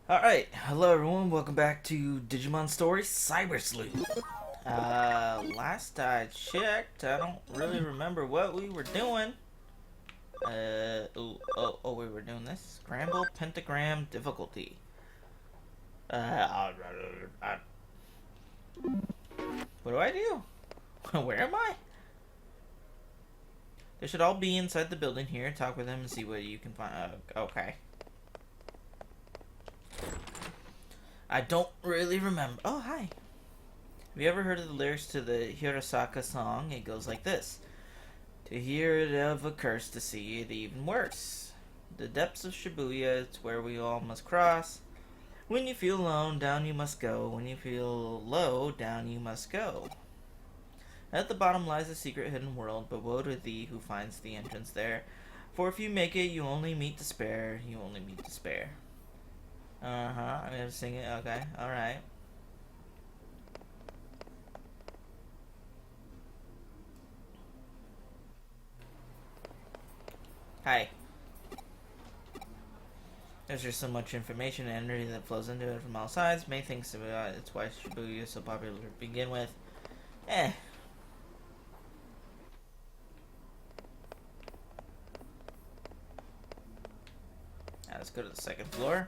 Alright, hello everyone, welcome back to Digimon Story CyberSleuth. Last I checked, I don't really remember what we were doing. We were doing this. Scramble pentagram difficulty. Uh, what do I do? Where am I? They should all be inside the building here. Talk with them and see what you can find. Okay. I don't really remember. Oh, hi. Have you ever heard of the lyrics to the Hirosaka song? It goes like this. To hear it of a curse, to see it even worse. The depths of Shibuya, it's where we all must cross. When you feel alone, down you must go. When you feel low, down you must go. At the bottom lies a secret hidden world, but woe to thee who finds the entrance there. For if you make it, you only meet despair. You only meet despair. I'm gonna sing it. Okay, alright. Hi. There's just so much information and energy that flows into it from all sides. Many things about it's why Shibuya is so popular to begin with. Eh. Now let's go to the second floor.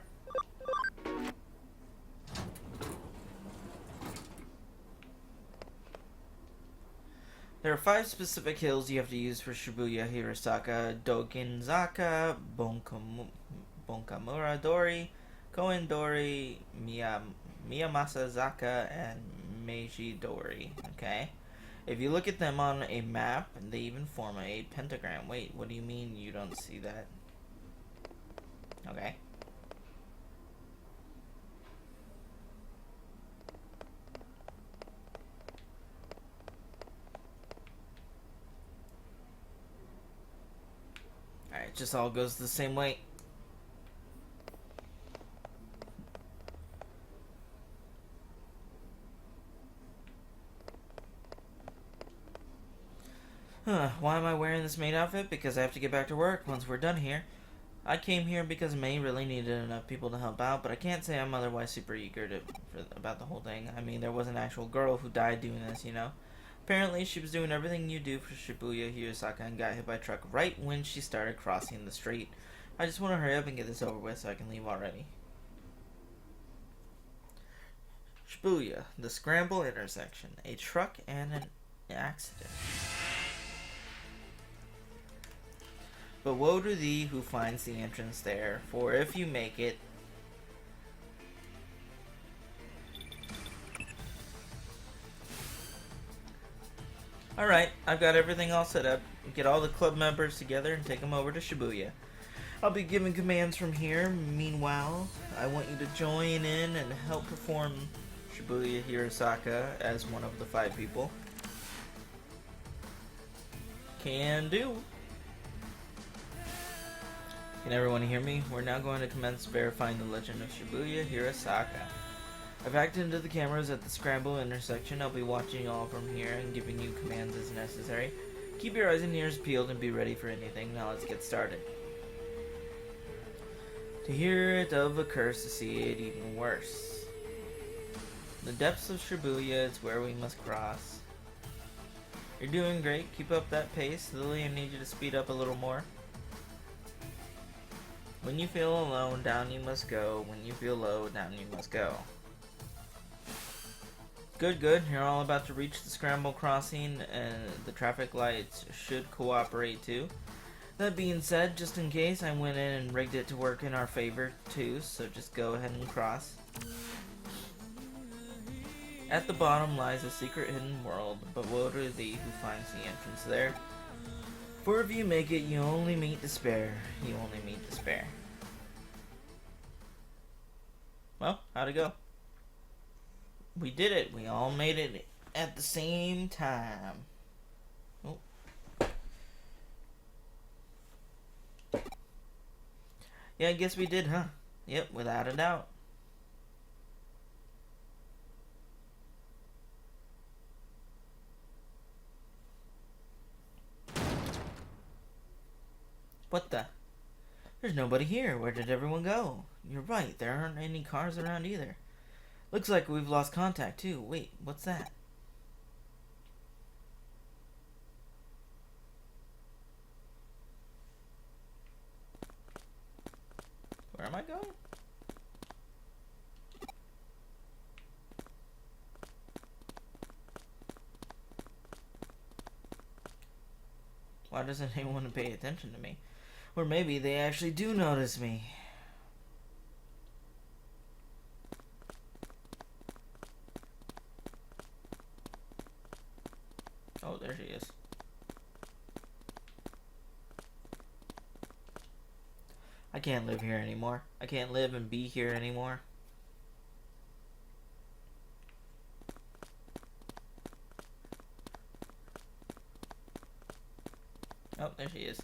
There are 5 specific hills you have to use for Shibuya Hirosaka: Dogenzaka, Bonkamura Dori, Koen Dori, Miyamasa Zaka, and Meiji Dori. Okay? If you look at them on a map, they even form a pentagram. Wait, what do you mean you don't see that? Okay. Alright, just all goes the same way. Why am I wearing this maid outfit? Because I have to get back to work once we're done here. I came here because May really needed enough people to help out, but I can't say I'm otherwise super eager about the whole thing. I mean, there was an actual girl who died doing this, you know? Apparently, she was doing everything you do for Shibuya Hirosaka and got hit by a truck right when she started crossing the street. I just want to hurry up and get this over with so I can leave already. Shibuya, the scramble intersection. A truck and an accident. But woe to thee who finds the entrance there, for if you make it, alright, I've got everything all set up. Get all the club members together and take them over to Shibuya. I'll be giving commands from here. Meanwhile, I want you to join in and help perform Shibuya Hirosaka as one of the 5 people. Can do. Can everyone hear me? We're now going to commence verifying the legend of Shibuya Hirosaka. I've hacked into the cameras at the scramble intersection. I'll be watching you all from here and giving you commands as necessary. Keep your eyes and ears peeled and be ready for anything. Now let's get started. To hear it of a curse, to see it even worse. The depths of Shibuya is where we must cross. You're doing great. Keep up that pace. Lily, I need you to speed up a little more. When you feel alone, down you must go. When you feel low, down you must go. Good, good. You're all about to reach the scramble crossing, and the traffic lights should cooperate too. That being said, just in case, I went in and rigged it to work in our favor too, so just go ahead and cross. At the bottom lies a secret hidden world, but woe to thee who finds the entrance there. For if you make it, you only meet despair. You only meet despair. Well, how'd it go? We did it. We all made it at the same time. Oh. Yeah, I guess we did, huh? Yep, without a doubt. What the? There's nobody here. Where did everyone go? You're right, there aren't any cars around either. Looks like we've lost contact too. Wait, what's that? Where am I going? Why doesn't anyone pay attention to me? Or maybe they actually do notice me. Oh, there she is. I can't live here anymore. I can't live and be here anymore. Oh, there she is.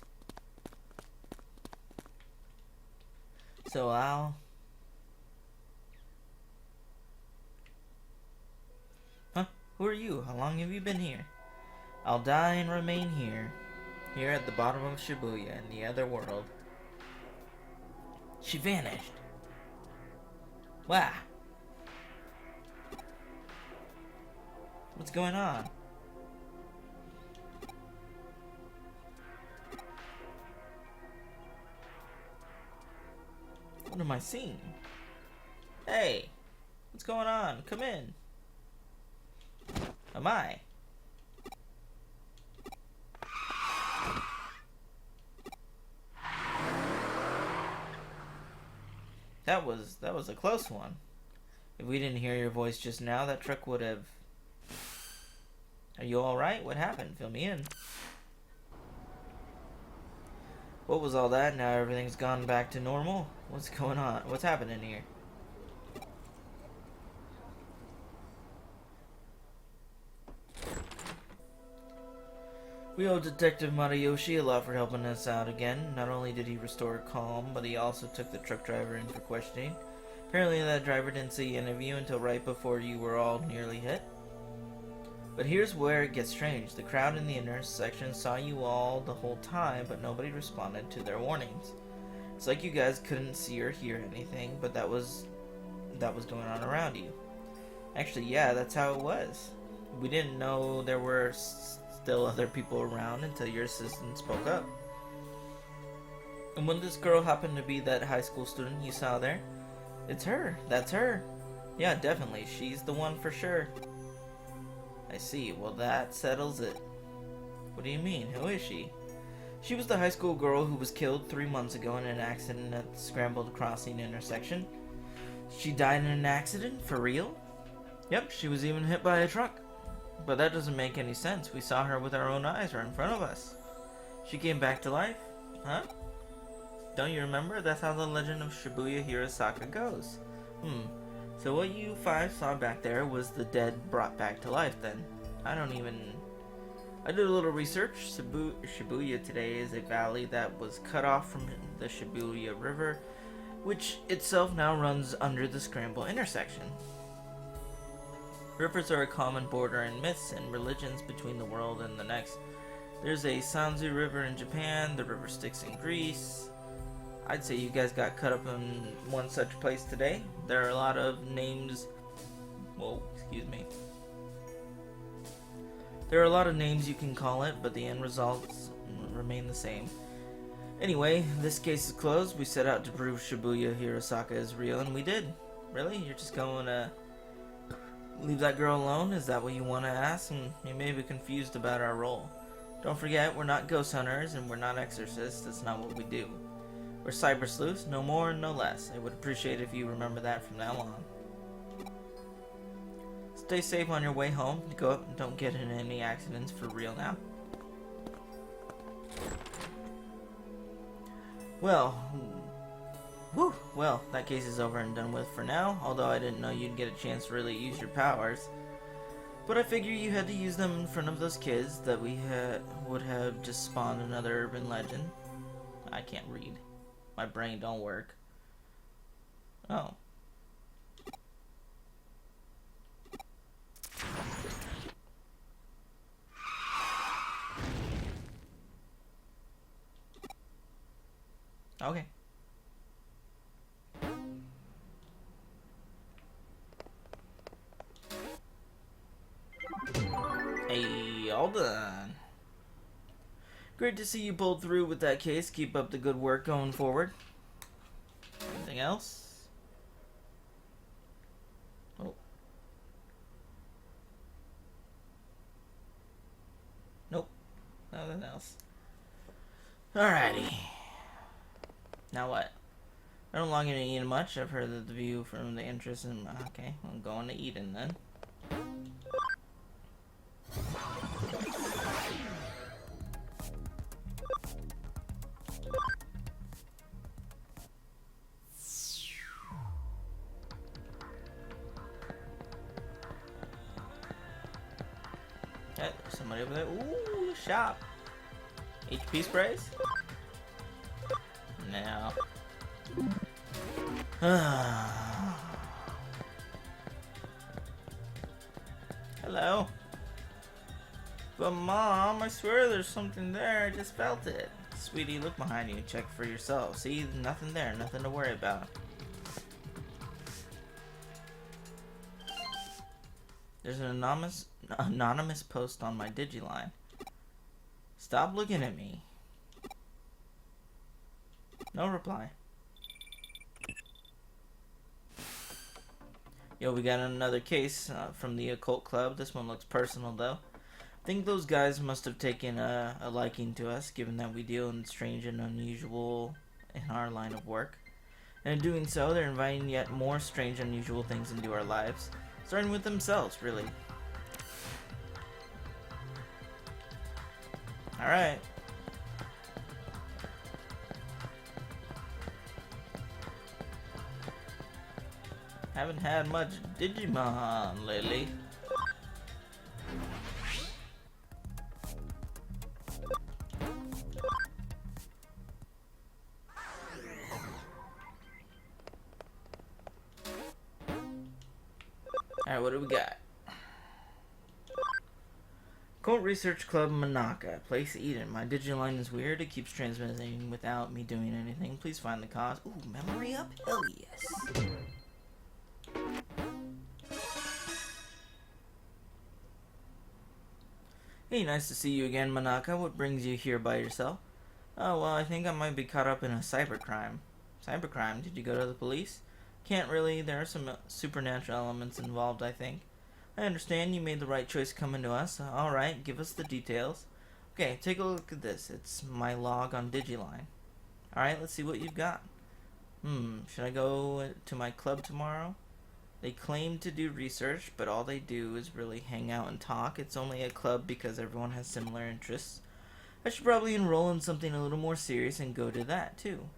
So Huh? Who are you? How long have you been here? I'll die and remain here. Here at the bottom of Shibuya in the other world. She vanished. Wow. What's going on? What am I seeing? Hey, what's going on? Come in. Am I? That was a close one. If we didn't hear your voice just now, that trick would have... Are you alright? What happened? Fill me in. What was all that? Now everything's gone back to normal? What's going on? What's happening here? We owe Detective Matayoshi a lot for helping us out again. Not only did he restore calm, but he also took the truck driver in for questioning. Apparently that driver didn't see any of you until right before you were all nearly hit. But here's where it gets strange. The crowd in the intersection saw you all the whole time, but nobody responded to their warnings. It's like you guys couldn't see or hear anything, but that was going on around you. Actually, yeah, that's how it was. We didn't know there were still other people around until your assistant spoke up. And when this girl happened to be that high school student you saw there, it's her. That's her. Yeah, definitely. She's the one for sure. I see. Well, that settles it. What do you mean? Who is she? She was the high school girl who was killed 3 months ago in an accident at the Scrambled Crossing intersection. She died in an accident? For real? Yep, she was even hit by a truck. But that doesn't make any sense. We saw her with our own eyes right in front of us. She came back to life? Huh? Don't you remember? That's how the legend of Shibuya Hirosaka goes. So what you five saw back there was the dead brought back to life then. I did a little research. Shibuya today is a valley that was cut off from the Shibuya River, which itself now runs under the Scramble intersection. Rivers are a common border in myths and religions between the world and the next. There's a Sanzu River in Japan, the river Styx in Greece. I'd say you guys got cut up in one such place today. There are a lot of names... Whoa, excuse me. There are a lot of names you can call it, but the end results remain the same. Anyway, this case is closed. We set out to prove Shibuya Hirosaka is real, and we did. Really? You're just going to leave that girl alone? Is that what you want to ask? You may be confused about our role. Don't forget, we're not ghost hunters, and we're not exorcists. That's not what we do. We're CyberSleuths, no more and no less. I would appreciate if you remember that from now on. Stay safe on your way home. Go up and don't get in any accidents for real now. Well, that case is over and done with for now, although I didn't know you'd get a chance to really use your powers. But I figure you had to use them in front of those kids that would have just spawned another urban legend. I can't read. My brain don't work. Oh. Okay. All done. Great to see you pulled through with that case. Keep up the good work going forward. Anything else? Oh. Nope. Nothing else. Alrighty. Now what? I don't long to eat much. I've heard that the view from the entrance and okay, I'm going to Eden then. Okay, there's somebody over there. Ooh, shop. HP sprays? No. Hello. But Mom, I swear there's something there. I just felt it. Sweetie, look behind you and check for yourself. See, nothing there. Nothing to worry about. There's an anonymous post on my Digiline. Stop looking at me. No reply. Yo, we got another case from the occult club. This one looks personal, though. I think those guys must have taken a liking to us, given that we deal in strange and unusual in our line of work. And in doing so, they're inviting yet more strange, unusual things into our lives. Starting with themselves, really. Alright. Haven't had much Digimon lately. Alright, what do we got? Cult Research Club Manaka, Place Eden. My Digiline is weird. It keeps transmitting without me doing anything. Please find the cause. Ooh, memory up? Hell yes. Hey, nice to see you again, Manaka. What brings you here by yourself? Oh, well, I think I might be caught up in a cybercrime. Cybercrime? Did you go to the police? Can't really. There are some supernatural elements involved, I think. I understand you made the right choice coming to us. Alright, give us the details. Okay, take a look at this. It's my log on Digiline. Alright, let's see what you've got. Should I go to my club tomorrow? They claim to do research, but all they do is really hang out and talk. It's only a club because everyone has similar interests. I should probably enroll in something a little more serious and go to that, too.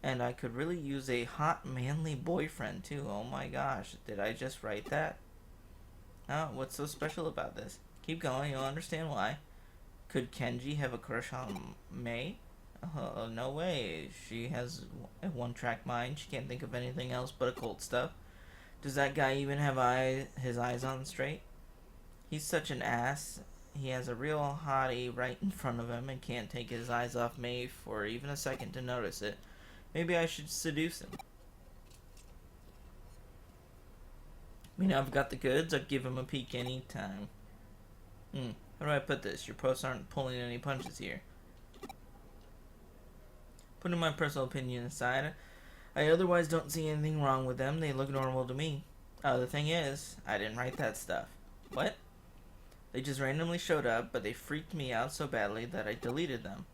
And I could really use a hot, manly boyfriend, too. Oh my gosh, did I just write that? Oh, what's so special about this? Keep going, you'll understand why. Could Kenji have a crush on May? No way. She has a one-track mind. She can't think of anything else but occult stuff. Does that guy even have his eyes on straight? He's such an ass. He has a real hottie right in front of him and can't take his eyes off May for even a second to notice it. Maybe I should seduce him. I mean, I've got the goods. I'd give him a peek anytime. How do I put this? Your posts aren't pulling any punches here. Putting my personal opinion aside, I otherwise don't see anything wrong with them. They look normal to me. The thing is, I didn't write that stuff. What? They just randomly showed up, but they freaked me out so badly that I deleted them.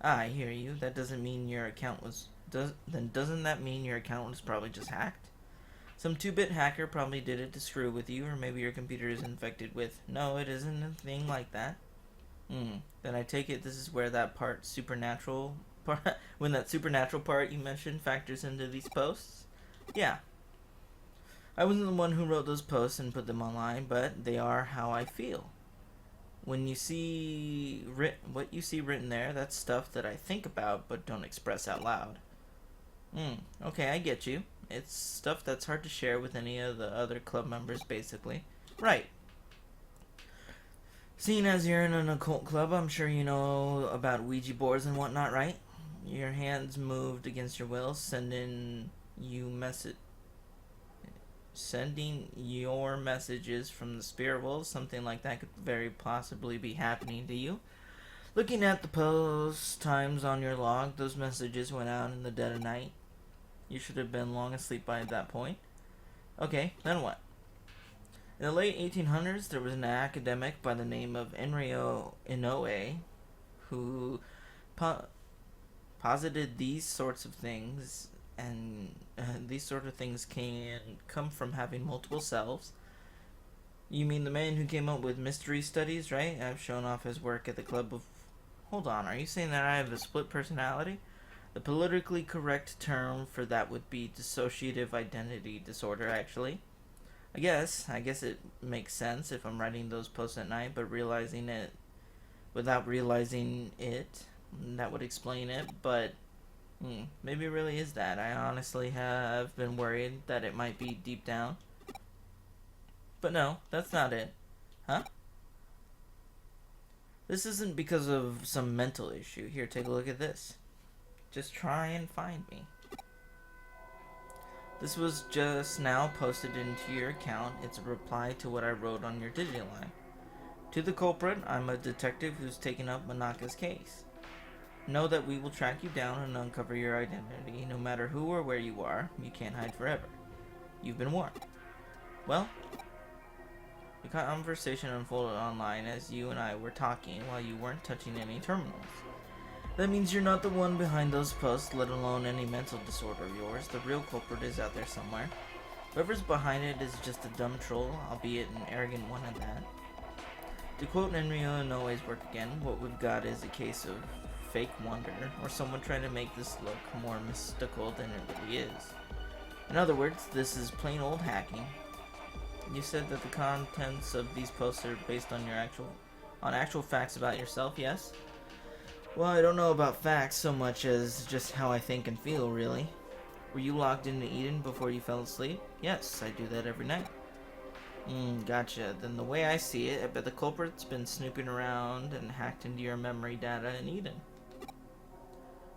I hear you. That doesn't mean your account was... Doesn't that mean your account was probably just hacked? Some 2-bit hacker probably did it to screw with you, or maybe your computer is infected with... No, it isn't a thing like that. Then I take it this is where that part supernatural... when that supernatural part you mentioned factors into these posts? Yeah. I wasn't the one who wrote those posts and put them online, but they are how I feel. When you see what you see written there, that's stuff that I think about but don't express out loud. Okay, I get you. It's stuff that's hard to share with any of the other club members, basically. Right. Seeing as you're in an occult club, I'm sure you know about Ouija boards and whatnot, right? Your hands moved against your will, sending you sending your messages from the spirit world. Something like that could very possibly be happening to you. Looking at the post times on your log, those messages went out in the dead of night. You should have been long asleep by that point. Okay, then what? In the late 1800s, there was an academic by the name of Enryo Inoue who posited these sorts of things, and these sort of things can come from having multiple selves. You mean the man who came up with mystery studies, right? I've shown off his work at the club of... Hold on, are you saying that I have a split personality? The politically correct term for that would be dissociative identity disorder, actually. I guess it makes sense if I'm writing those posts at night, but realizing it without realizing it, that would explain it, but maybe it really is that. I honestly have been worried that it might be deep down. But no, that's not it. Huh? This isn't because of some mental issue. Here, take a look at this. Just try and find me. This was just now posted into your account. It's a reply to what I wrote on your Digiline. To the culprit, I'm a detective who's taken up Manaka's case. Know that we will track you down and uncover your identity. No matter who or where you are, you can't hide forever. You've been warned. Well, the conversation unfolded online as you and I were talking while you weren't touching any terminals. That means you're not the one behind those posts, let alone any mental disorder of yours. The real culprit is out there somewhere. Whoever's behind it is just a dumb troll, albeit an arrogant one at that. To quote Enryo Inoue's work again, what we've got is a case of fake wonder, or someone trying to make this look more mystical than it really is. In other words, this is plain old hacking. You said that the contents of these posts are based on actual facts about yourself, yes? Well, I don't know about facts so much as just how I think and feel, really. Were you logged into Eden before you fell asleep? Yes, I do that every night. Gotcha. Then the way I see it, I bet the culprit's been snooping around and hacked into your memory data in Eden.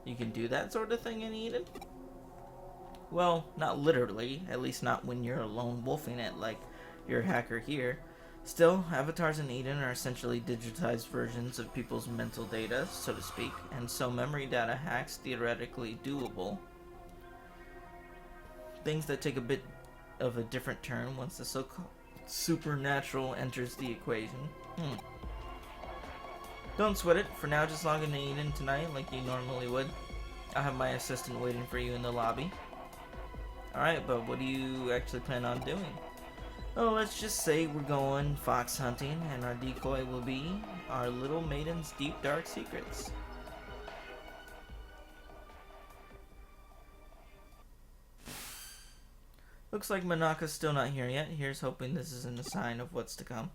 You can do that sort of thing in Eden? Well, not literally, at least not when you're lone wolfing it like your hacker here. Still, avatars in Eden are essentially digitized versions of people's mental data, so to speak, and so memory data hacks theoretically doable. Things that take a bit of a different turn once the so-called supernatural enters the equation. Don't sweat it. For now, just log into Eden tonight like you normally would. I'll have my assistant waiting for you in the lobby. Alright, but what do you actually plan on doing? Oh, let's just say we're going fox hunting, and our decoy will be our little maiden's deep dark secrets. Looks like Manaka's still not here yet. Here's hoping this isn't a sign of what's to come.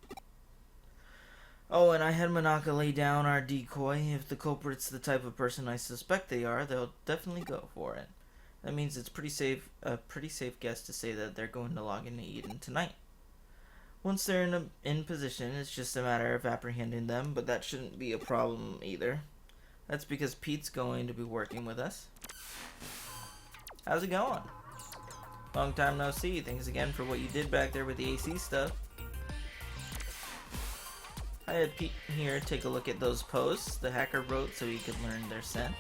Oh, and I had Manaka lay down our decoy. If the culprit's the type of person I suspect they are, they'll definitely go for it. That means it's a pretty safe guess to say that they're going to log into Eden tonight. Once they're in position, it's just a matter of apprehending them, but that shouldn't be a problem either. That's because Pete's going to be working with us. How's it going? Long time no see. Thanks again for what you did back there with the AC stuff. I had Pete here take a look at those posts the hacker wrote so he could learn their scent.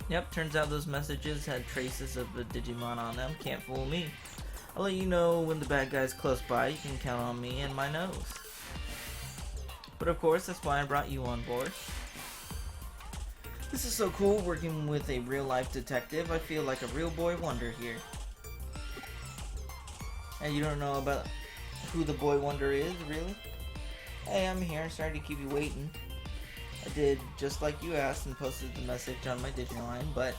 Yep, turns out those messages had traces of the Digimon on them. Can't fool me. I'll let you know when the bad guy's close by. You can count on me and my nose. But of course, that's why I brought you on board. This is so cool working with a real-life detective. I feel like a real boy wonder here. And you don't know about who the boy wonder is, really? Hey, I'm here. Sorry to keep you waiting. I did just like you asked and posted the message on my Digiline, but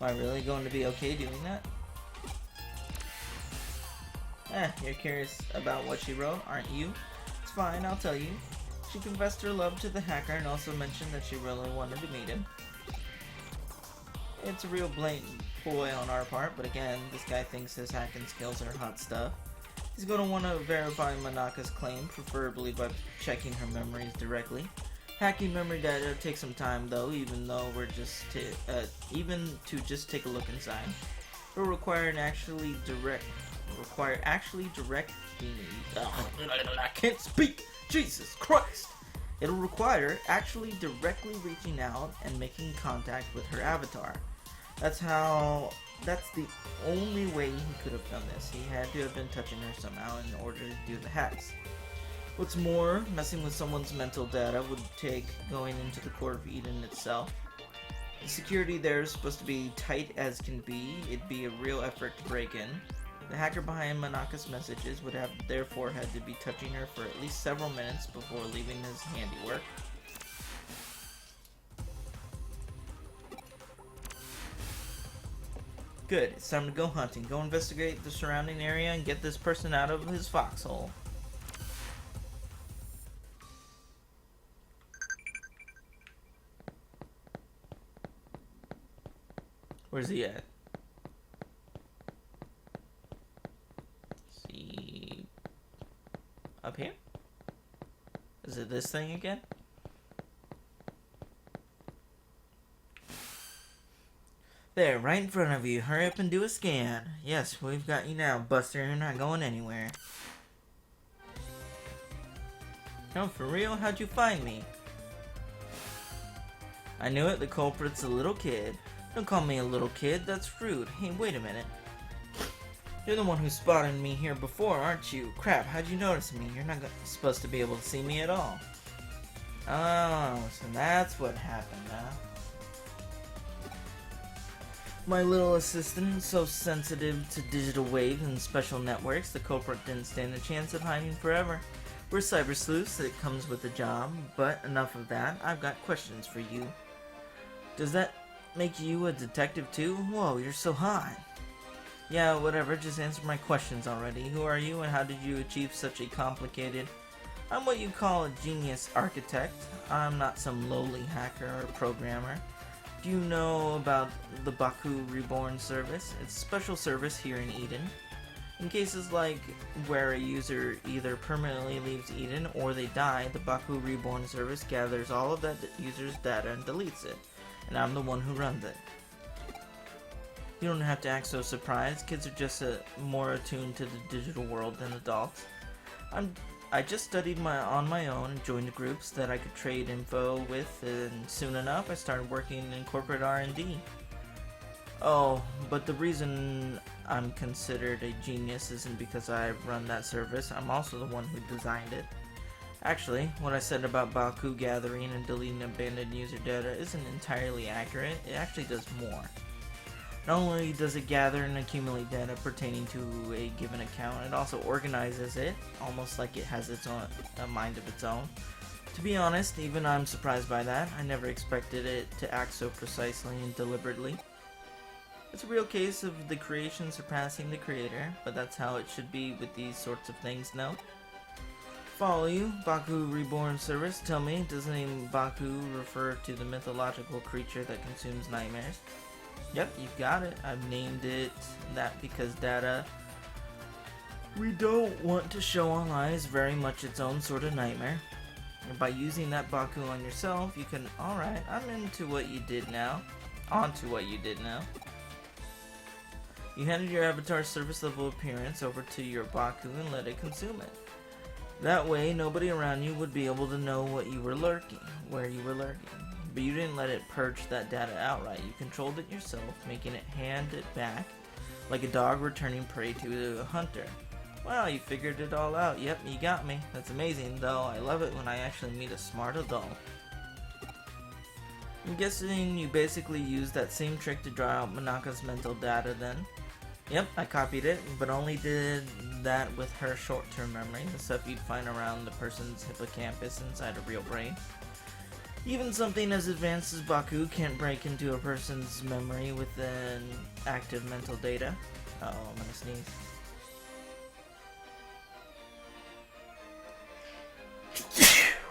am I really going to be okay doing that? You're curious about what she wrote, aren't you? It's fine, I'll tell you. She confessed her love to the hacker and also mentioned that she really wanted to meet him. It's a real blatant ploy on our part, but again, this guy thinks his hacking skills are hot stuff. He's going to want to verify Manaka's claim, preferably by checking her memories directly. Hacking memory data takes some time though, even to just take a look inside. It'll require actually direct I can't speak. Jesus Christ. It'll require actually directly reaching out and making contact with her avatar. That's the only way he could have done this. He had to have been touching her somehow in order to do the hacks. What's more, messing with someone's mental data would take going into the Court of Eden itself. The security there is supposed to be tight as can be. It'd be a real effort to break in. The hacker behind Manaka's messages would have therefore had to be touching her for at least several minutes before leaving his handiwork. Good, it's time to go hunting. Go investigate the surrounding area and get this person out of his foxhole. Where's he at? See, up here? Is it this thing again? There, right in front of you. Hurry up and do a scan. Yes, we've got you now, Buster. You're not going anywhere. No, for real? How'd you find me? I knew it. The culprit's a little kid. Don't call me a little kid. That's rude. Hey, wait a minute. You're the one who spotted me here before, aren't you? Crap, how'd you notice me? You're not supposed to be able to see me at all. Oh, so that's what happened, huh? My little assistant, so sensitive to digital waves and special networks, the culprit didn't stand a chance of hiding forever. We're CyberSleuths, it comes with the job, but enough of that, I've got questions for you. Does that make you a detective too? Whoa, you're so hot. Yeah, whatever, just answer my questions already. Who are you and how did you achieve such a complicated... I'm what you call a genius architect. I'm not some lowly hacker or programmer. Do you know about the Baku Reborn service? It's a special service here in Eden. In cases like where a user either permanently leaves Eden or they die, the Baku Reborn service gathers all of that user's data and deletes it. And I'm the one who runs it. You don't have to act so surprised. Kids are just more attuned to the digital world than adults. I just studied on my own and joined groups that I could trade info with, and soon enough I started working in corporate R&D. Oh, but the reason I'm considered a genius isn't because I run that service. I'm also the one who designed it. Actually, what I said about Baku gathering and deleting abandoned user data isn't entirely accurate. It actually does more. Not only does it gather and accumulate data pertaining to a given account, it also organizes it, almost like it has its own a mind of its own. To be honest, even I'm surprised by that. I never expected it to act so precisely and deliberately. It's a real case of the creation surpassing the creator, but that's how it should be with these sorts of things, no? Follow you, Baku Reborn service. Tell me, does the name Baku refer to the mythological creature that consumes nightmares? Yep, you've got it. I've named it that because data we don't want to show online is very much its own sort of nightmare. And by using that Baku on yourself, you can... Alright, I'm into what you did now. Onto what you did now. You handed your avatar's surface level appearance over to your Baku and let it consume it. That way, nobody around you would be able to know what you were lurking, where you were lurking. But you didn't let it purge that data outright. You controlled it yourself, making it hand it back, like a dog returning prey to a hunter. Wow, you figured it all out. Yep, you got me. That's amazing, though. I love it when I actually meet a smart adult. I'm guessing you basically used that same trick to draw out Manaka's mental data then. Yep, I copied it, but only did that with her short-term memory, the stuff you'd find around the person's hippocampus inside a real brain. Even something as advanced as Baku can't break into a person's memory with an active mental data. Uh oh, I'm gonna sneeze.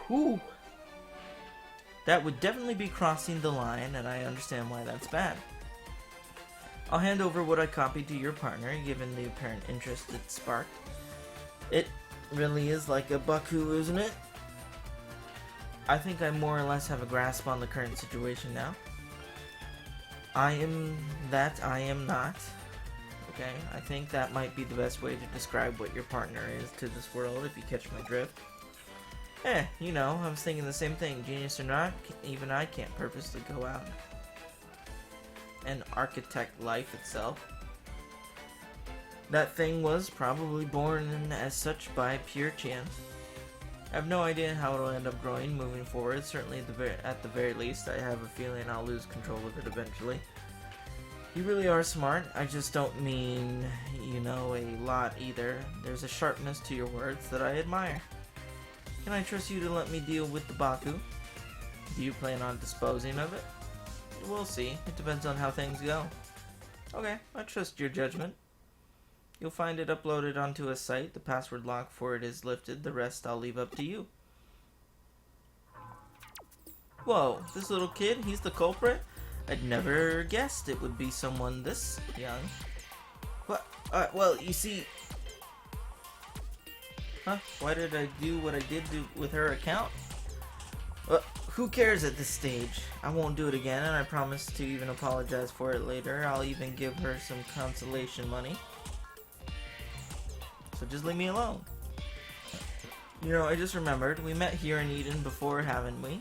Whew. That would definitely be crossing the line, and I understand why that's bad. I'll hand over what I copied to your partner, given the apparent interest it sparked. It really is like a Baku, isn't it? I think I more or less have a grasp on the current situation now. I am not. Okay, I think that might be the best way to describe what your partner is to this world, if you catch my drift. You know, I was thinking the same thing. Genius or not, even I can't purposely go out and architect life itself. That thing was probably born as such by pure chance. I have no idea how it'll end up growing moving forward. Certainly at the very least, I have a feeling I'll lose control of it eventually. You really are smart. I just don't mean, you know, a lot either. There's a sharpness to your words that I admire. Can I trust you to let me deal with the Baku? Do you plan on disposing of it? We'll see. It depends on how things go. Okay, I trust your judgment. You'll find it uploaded onto a site. The password lock for it is lifted. The rest I'll leave up to you. Whoa, this little kid, he's the culprit? I'd never guessed it would be someone this young. What? Well, you see... Huh? Why did I do what I did with her account? Well, who cares at this stage? I won't do it again, and I promise to even apologize for it later. I'll even give her some consolation money. So just leave me alone. You know, I just remembered, we met here in Eden before, haven't we?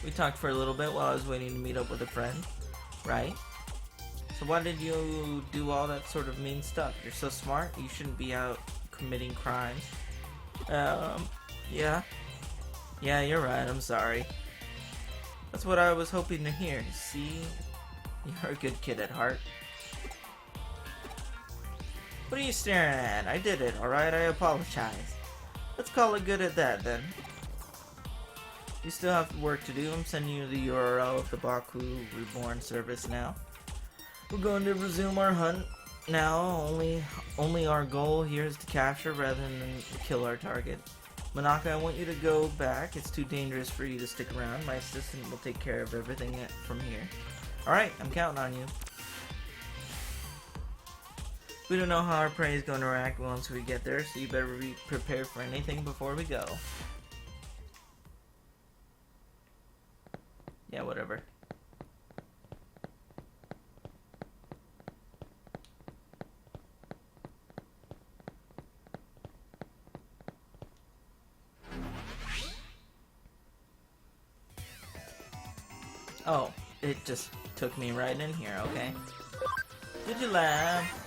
We talked for a little bit while I was waiting to meet up with a friend, right? So why did you do all that sort of mean stuff? You're so smart, you shouldn't be out committing crimes. Yeah. Yeah, you're right, I'm sorry. That's what I was hoping to hear. See? You're a good kid at heart. What are you staring at? I did it, alright? I apologize. Let's call it good at that, then. You still have work to do. I'm sending you the URL of the Baku Reborn service now. We're going to resume our hunt now. Only our goal here is to capture rather than kill our target. Monaka, I want you to go back. It's too dangerous for you to stick around. My assistant will take care of everything from here. Alright, I'm counting on you. We don't know how our prey is going to react once we get there, so you better be prepared for anything before we go. Yeah, whatever. Oh, it just took me right in here, okay. Did you laugh?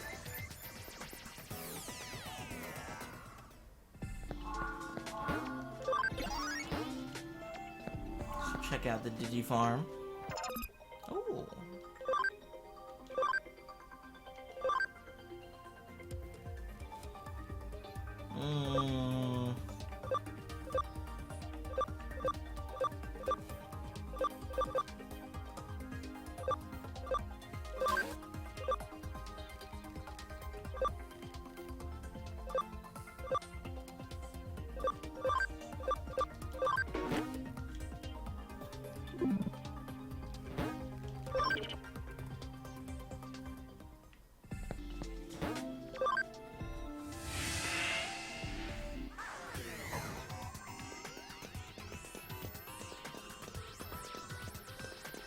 Check out the Digifarm. Ooh.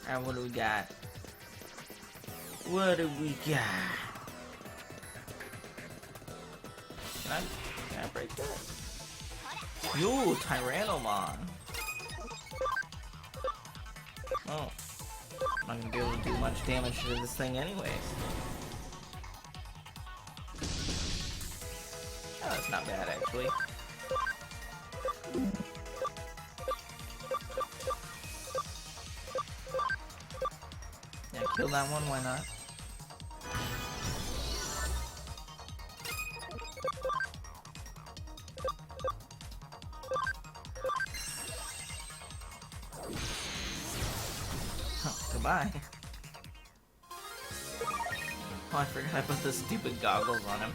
And what do we got? What do we got? Can I break that? Yo, Tyrannomon. Oh. I'm not gonna be able to do much damage to this thing anyways. Oh, that's not bad actually. Kill that one, why not? Oh, goodbye. Oh, I forgot I put the stupid goggles on him.